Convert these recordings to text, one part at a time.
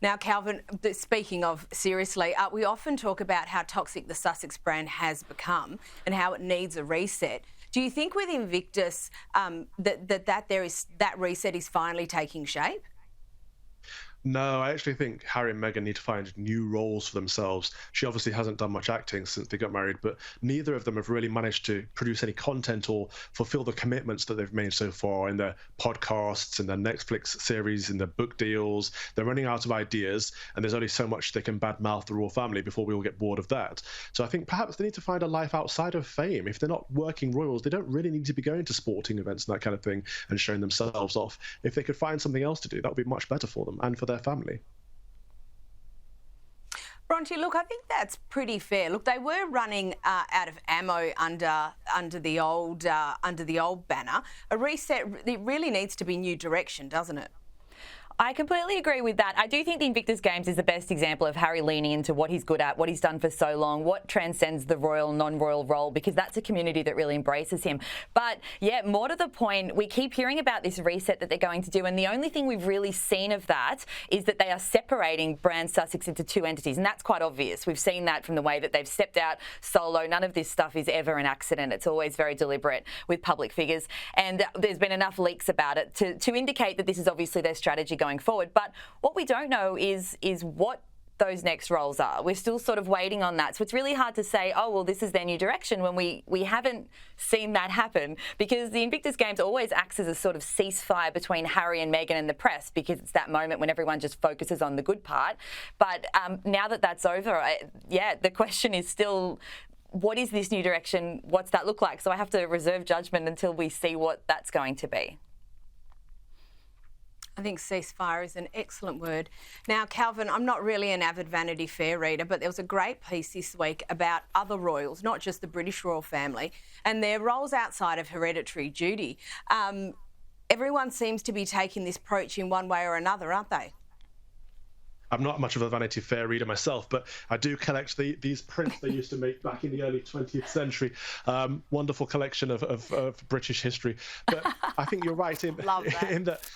Now, Calvin, speaking of seriously, we often talk about how toxic the Sussex brand has become and how it needs a reset. Do you think with Invictus that reset is finally taking shape? No, I actually think Harry and Meghan need to find new roles for themselves. She obviously hasn't done much acting since they got married, but neither of them have really managed to produce any content or fulfill the commitments that they've made so far in their podcasts, in their Netflix series, in their book deals. They're running out of ideas, and there's only so much they can badmouth the royal family before we all get bored of that. So I think perhaps they need to find a life outside of fame. If they're not working royals, they don't really need to be going to sporting events and that kind of thing and showing themselves off. If they could find something else to do, that would be much better for them and for their family. Bronte, look, I think that's pretty fair. Look, they were running out of ammo under the old banner. A reset, it really needs to be new direction, doesn't it? I completely agree with that. I do think the Invictus Games is the best example of Harry leaning into what he's good at, what he's done for so long, what transcends the royal, non-royal role, because that's a community that really embraces him. But yeah, more to the point, we keep hearing about this reset that they're going to do, and the only thing we've really seen of that is that they are separating brand Sussex into two entities, and that's quite obvious. We've seen that from the way that they've stepped out solo. None of this stuff is ever an accident. It's always very deliberate with public figures, and there's been enough leaks about it to indicate that this is obviously their strategy going forward. But what we don't know is what those next roles are. We're still sort of waiting on that. So it's really hard to say, oh, well, this is their new direction when we haven't seen that happen, because the Invictus Games always acts as a sort of ceasefire between Harry and Meghan and the press, because it's that moment when everyone just focuses on the good part. But now that that's over, the question is still, what is this new direction? What's that look like? So I have to reserve judgment until we see what that's going to be. I think ceasefire is an excellent word. Now, Calvin, I'm not really an avid Vanity Fair reader, but there was a great piece this week about other royals, not just the British royal family, and their roles outside of hereditary duty. Everyone seems to be taking this approach in one way or another, aren't they? I'm not much of a Vanity Fair reader myself, but I do collect these prints they used to make back in the early 20th century. Wonderful collection of British history. But I think you're right in that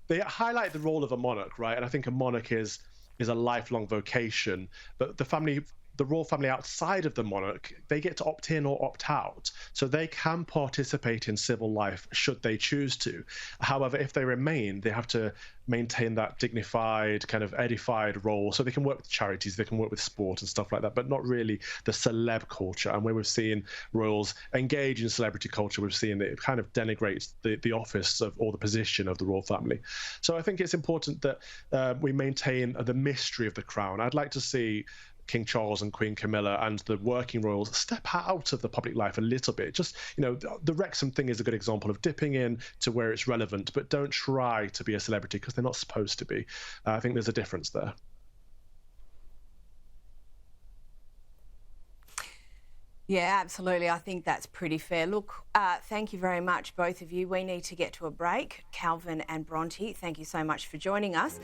they highlight the role of a monarch, right? And I think a monarch is a lifelong vocation. But the royal family outside of the monarch, they get to opt in or opt out. So they can participate in civil life should they choose to. However, if they remain, they have to maintain that dignified, kind of edified role. So they can work with charities, they can work with sport and stuff like that, but not really the celeb culture. And where we've seen royals engage in celebrity culture, we've seen that it kind of denigrates the office of or the position of the royal family. So I think it's important that we maintain the mystery of the crown. I'd like to see King Charles and Queen Camilla and the working royals step out of the public life a little bit. Just, the Wrexham thing is a good example of dipping in to where it's relevant, but don't try to be a celebrity because they're not supposed to be. I think there's a difference there. Yeah, absolutely. I think that's pretty fair. Look, thank you very much, both of you. We need to get to a break. Calvin and Bronte, thank you so much for joining us.